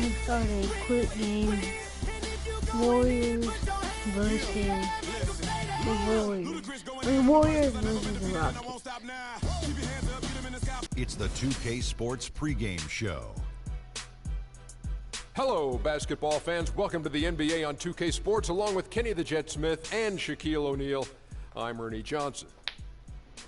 we start a quick game. Warriors versus the Warriors. Warriors versus the Rockets. It's the 2K Sports pregame show. Hello, basketball fans. Welcome to the NBA on 2K Sports, along with Kenny the Jet Smith and Shaquille O'Neal. I'm Ernie Johnson.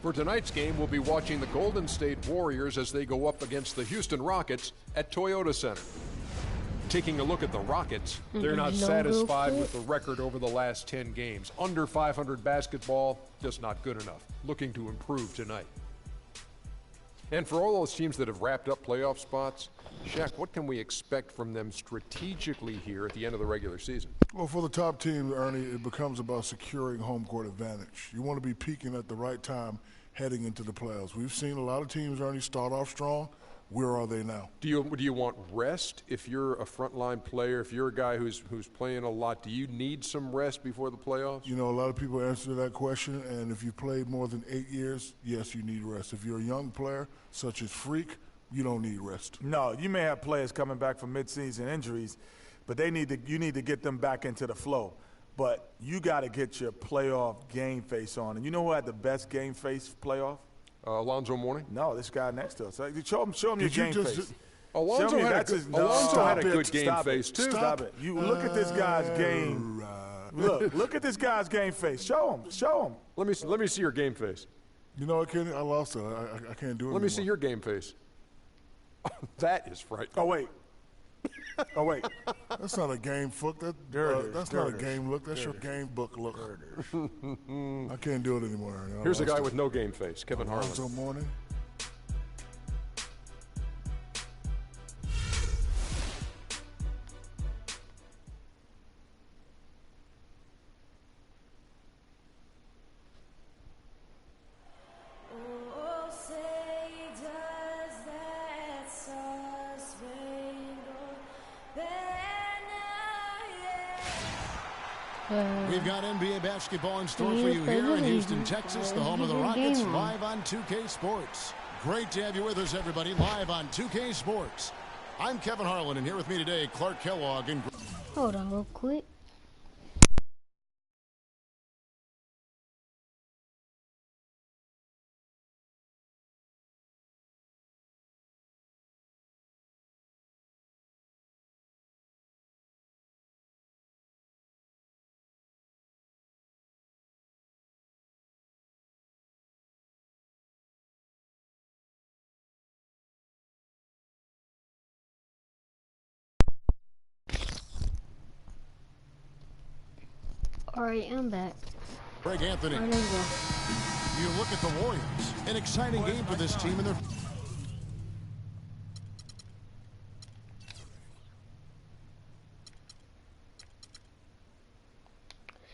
For tonight's game, we'll be watching the Golden State Warriors as they go up against the Houston Rockets at Toyota Center. Taking a look at the Rockets, they're not satisfied with the record over the last 10 games. Under 500 basketball, just not good enough. Looking to improve tonight. And for all those teams that have wrapped up playoff spots, Shaq, what can we expect from them strategically here at the end of the regular season? Well, for the top team, Ernie, it becomes about securing home court advantage. You want to be peaking at the right time heading into the playoffs. We've seen a lot of teams, Ernie, start off strong. Where are they now? Do you want rest if you're a frontline player? If you're a guy who's playing a lot, do you need some rest before the playoffs? You know, a lot of people answer that question, and if you played more than 8 years, yes, you need rest. If you're a young player, such as Freak, you don't need rest. No, you may have players coming back from midseason injuries, but you need to get them back into the flow. But you got to get your playoff game face on. And you know who had the best game face playoff? Alonzo Mourning? No, this guy next to us. Show him your game face. Alonzo had a good game face, too. Stop it. You look at this guy's game. Look at this guy's game face. Show him. Let me see your game face. You know what, Kenny? I lost it. I can't do it Let me see your game face. That is frightening. Oh, wait. That's not a game look. That's not a game look. That's your game book look. I can't do it anymore. Here's a guy with no game face, Kevin Harlan. Alonzo Mourning. We've got NBA basketball in store for you here in Houston, Texas, the home of the Rockets, live on 2K Sports. Great to have you with us, everybody, live on 2K Sports. I'm Kevin Harlan, and here with me today, Clark Kellogg. And hold on real quick. Alright, I'm back. Greg Anthony. Right, there we You look at the Warriors. An exciting game for this team. And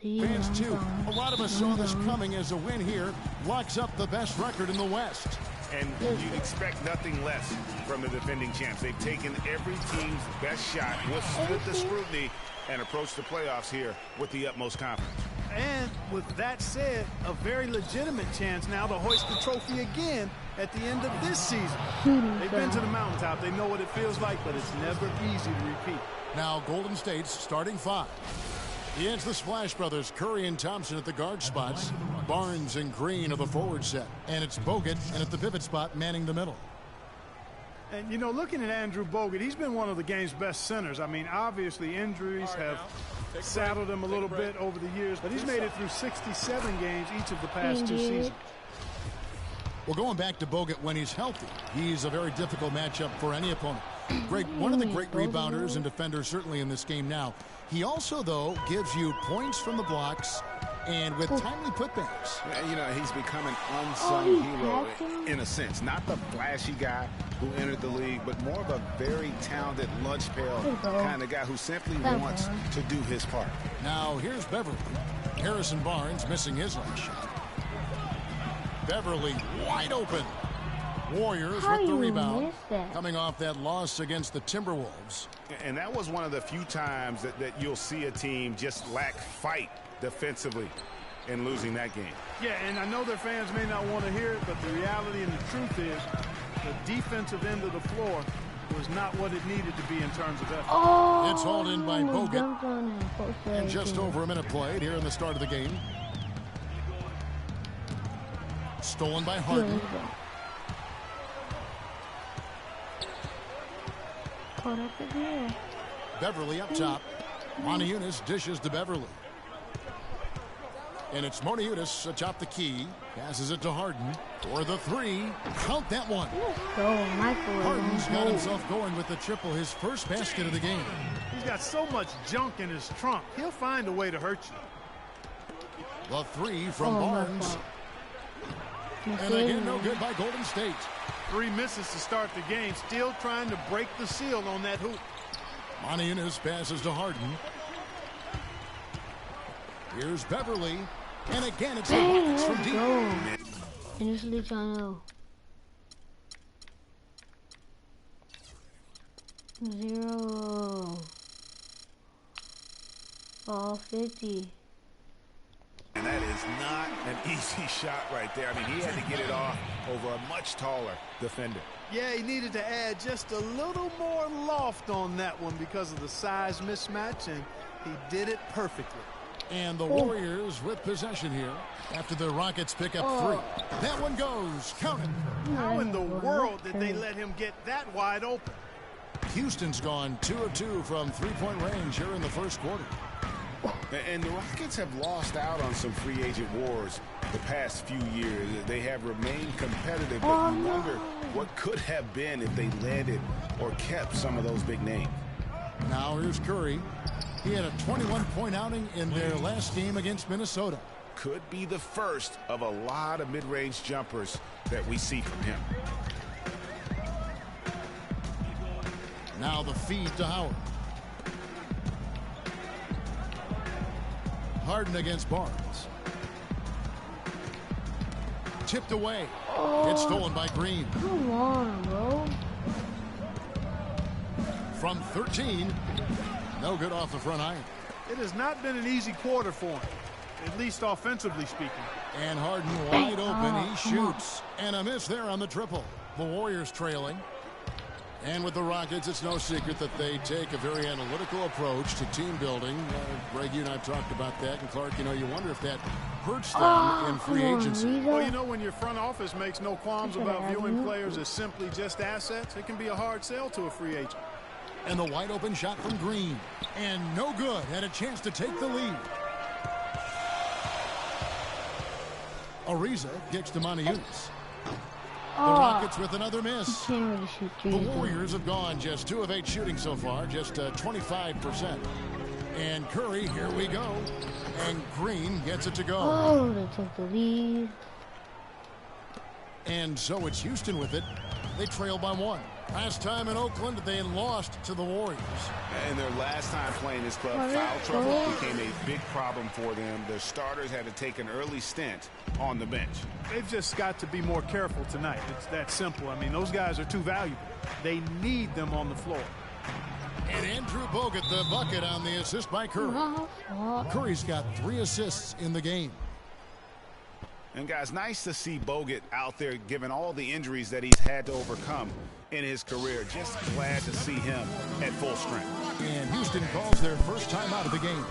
fans, too. A lot of us saw this coming as a win here locks up the best record in the West. And you'd expect nothing less from the defending champs. They've taken every team's best shot, withstood the scrutiny, and approached the playoffs here with the utmost confidence. And with that said, a very legitimate chance now to hoist the trophy again at the end of this season. They've been to the mountaintop. They know what it feels like, but it's never easy to repeat. Now Golden State's starting five. Against the Splash Brothers, Curry and Thompson at the guard spots. Barnes and Green are the forward set. And it's Bogut, and at the pivot spot, manning the middle. And, you know, looking at Andrew Bogut, he's been one of the game's best centers. I mean, obviously injuries have saddled him a little bit over the years, but he's made it through 67 games each of the past two seasons. Well, going back to Bogut when he's healthy, he's a very difficult matchup for any opponent. One of the great rebounders and defenders certainly in this game now. He also, though, gives you points from the blocks and with timely putbacks. You know, he's become an unsung hero in a sense. Not the flashy guy who entered the league, but more of a very talented lunch pail kind of guy who simply wants to do his part. Now, here's Beverly. Harrison Barnes missing his last shot. Beverly wide open. Warriors with the rebound, coming off that loss against the Timberwolves. And that was one of the few times that you'll see a team just lack fight defensively in losing that game. Yeah, and I know their fans may not want to hear it, but the reality and the truth is the defensive end of the floor was not what it needed to be in terms of effort. Oh, it's hauled in by Bogut. jumped on him. And just over a minute played here in the start of the game. Stolen by Harden. Caught up in here. Beverly up top. Moniunas dishes to Beverly. And it's Moniunas atop the key. Passes it to Harden for the three. Count that one. Harden's got himself going with the triple, his first basket of the game. He's got so much junk in his trunk. He'll find a way to hurt you. The three from Barnes. And again, no good by Golden State. 3 misses to start the game. Still trying to break the seal on that hoop. Moniunas passes to Harden. Here's Beverly. And again, it's the Buckets from deep. Finish the channel. 0. Ball 50. And that is not an easy shot right there. I mean, he had to get it off over a much taller defender. Yeah, he needed to add just a little more loft on that one because of the size mismatch, and he did it perfectly. And the Warriors with possession here after the Rockets pick up 3. That one goes. Count it. How in the world did they let him get that wide open? Houston's gone 2 of 2 from three-point range here in the first quarter. And the Rockets have lost out on some free agent wars the past few years. They have remained competitive, but you wonder what could have been if they landed or kept some of those big names. Now here's Curry. He had a 21-point outing in their last game against Minnesota. Could be the first of a lot of mid-range jumpers that we see from him. Now the feed to Howard. Harden against Barnes. Tipped away. It's stolen by Green. Come on, bro. From 13. No good off the front iron. It has not been an easy quarter for him, at least offensively speaking. And Harden wide open. He shoots. And a miss there on the triple. The Warriors trailing. And with the Rockets, it's no secret that they take a very analytical approach to team building. Greg, you and I talked about that. And Clark, you know, you wonder if that hurts them in free agency. Well, you know, when your front office makes no qualms about viewing players as simply just assets, it can be a hard sell to a free agent. And the wide open shot from Green. And no good. Had a chance to take the lead. Ariza kicks to Moniunas. The Rockets with another miss. The Warriors have gone just 2 of 8 shooting so far, just 25%. And Curry, here we go. And Green gets it to go. Oh, they took the lead. And so it's Houston with it. They trail by 1. Last time in Oakland, they lost to the Warriors. And their last time playing this club, foul trouble became a big problem for them. Their starters had to take an early stint on the bench. They've just got to be more careful tonight. It's that simple. I mean, those guys are too valuable. They need them on the floor. And Andrew Bogut, the bucket on the assist by Curry. Curry's got 3 assists in the game. And guys, nice to see Bogut out there given all the injuries that he's had to overcome in his career. Just glad to see him at full strength. And Houston calls their first time out of the game.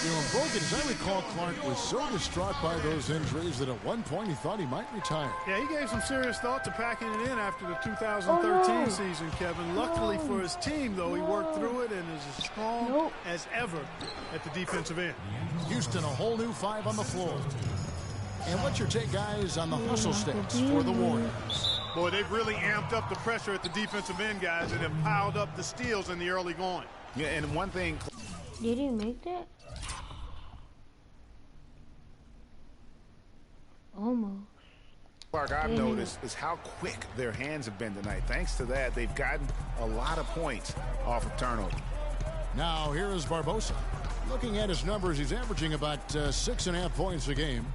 You know, Bogut, as I recall, Clark was so distraught by those injuries that at one point he thought he might retire. Yeah, he gave some serious thought to packing it in after the 2013 season, Kevin. Luckily for his team, though, he worked through it and is as strong as ever at the defensive end. Houston, a whole new 5 on the floor. And what's your take, guys, on the hustle stats for the Warriors? Boy, they've really amped up the pressure at the defensive end, guys, and have piled up the steals in the early going. Yeah, and one thing... Did he make that? Almost. Clark, I've noticed is how quick their hands have been tonight. Thanks to that, they've gotten a lot of points off of turnover. Now, here is Barbosa. Looking at his numbers, he's averaging about 6.5 points a game.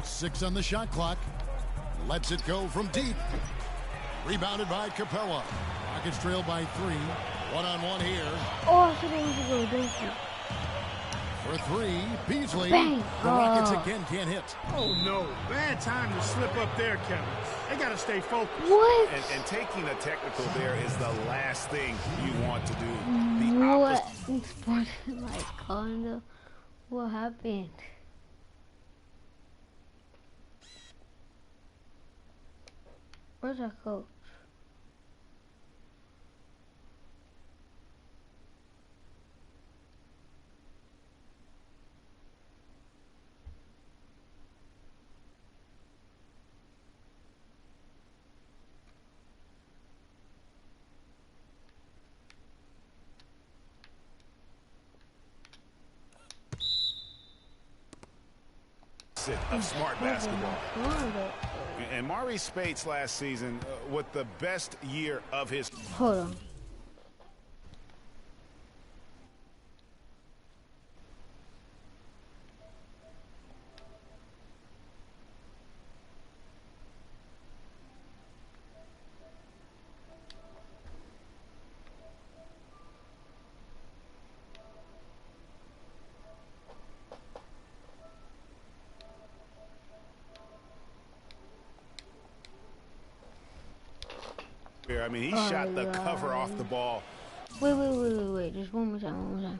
Six on the shot clock. Lets it go from deep. Rebounded by Capella. Rockets trail by 3. One-on-one here. Oh, I should have go. Thank you. For three, Beasley. Bang. The Rockets again can't hit. Oh, no. Bad time to slip up there, Kevin. They got to stay focused. What? And taking a technical there is the last thing you want to do. What? Sports like kinda. What happened? Where's our coach? Of smart basketball. And Maurice Spates last season with the best year of his. Hold on. I mean, he shot the cover off the ball. Wait. Just one more time.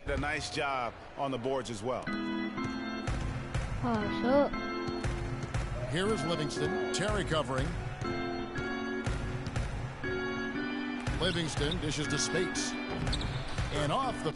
A nice job on the boards as well. Oh, so. Here is Livingston. Terry covering. Livingston dishes to Spates. And off the...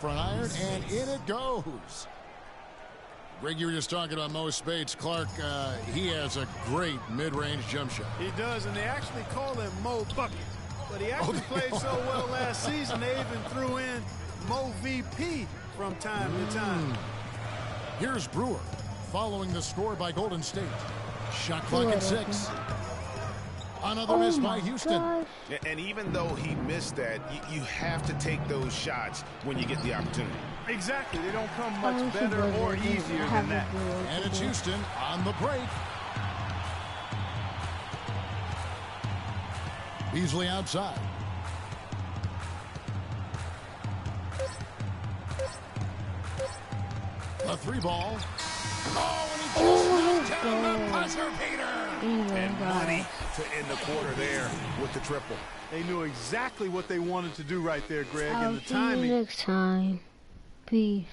front iron, and in it goes. Greg, you were just talking about Mo Spates. Clark, he has a great mid-range jump shot. He does, and they actually call him Mo Bucket. But he actually played so well last season, they even threw in Mo VP from time to time. Here's Brewer following the score by Golden State. Shot clock at 6. Another miss by Houston. Gosh. And even though he missed that, you have to take those shots when you get the opportunity. Exactly. They don't come much better or easier than that. And it's Houston on the break. Beasley outside. A 3-ball. Oh, and he just knocked down the buzzer beater. And money to end the quarter there with the triple. They knew exactly what they wanted to do right there, Greg, I'll and the see you timing. next time. Peace.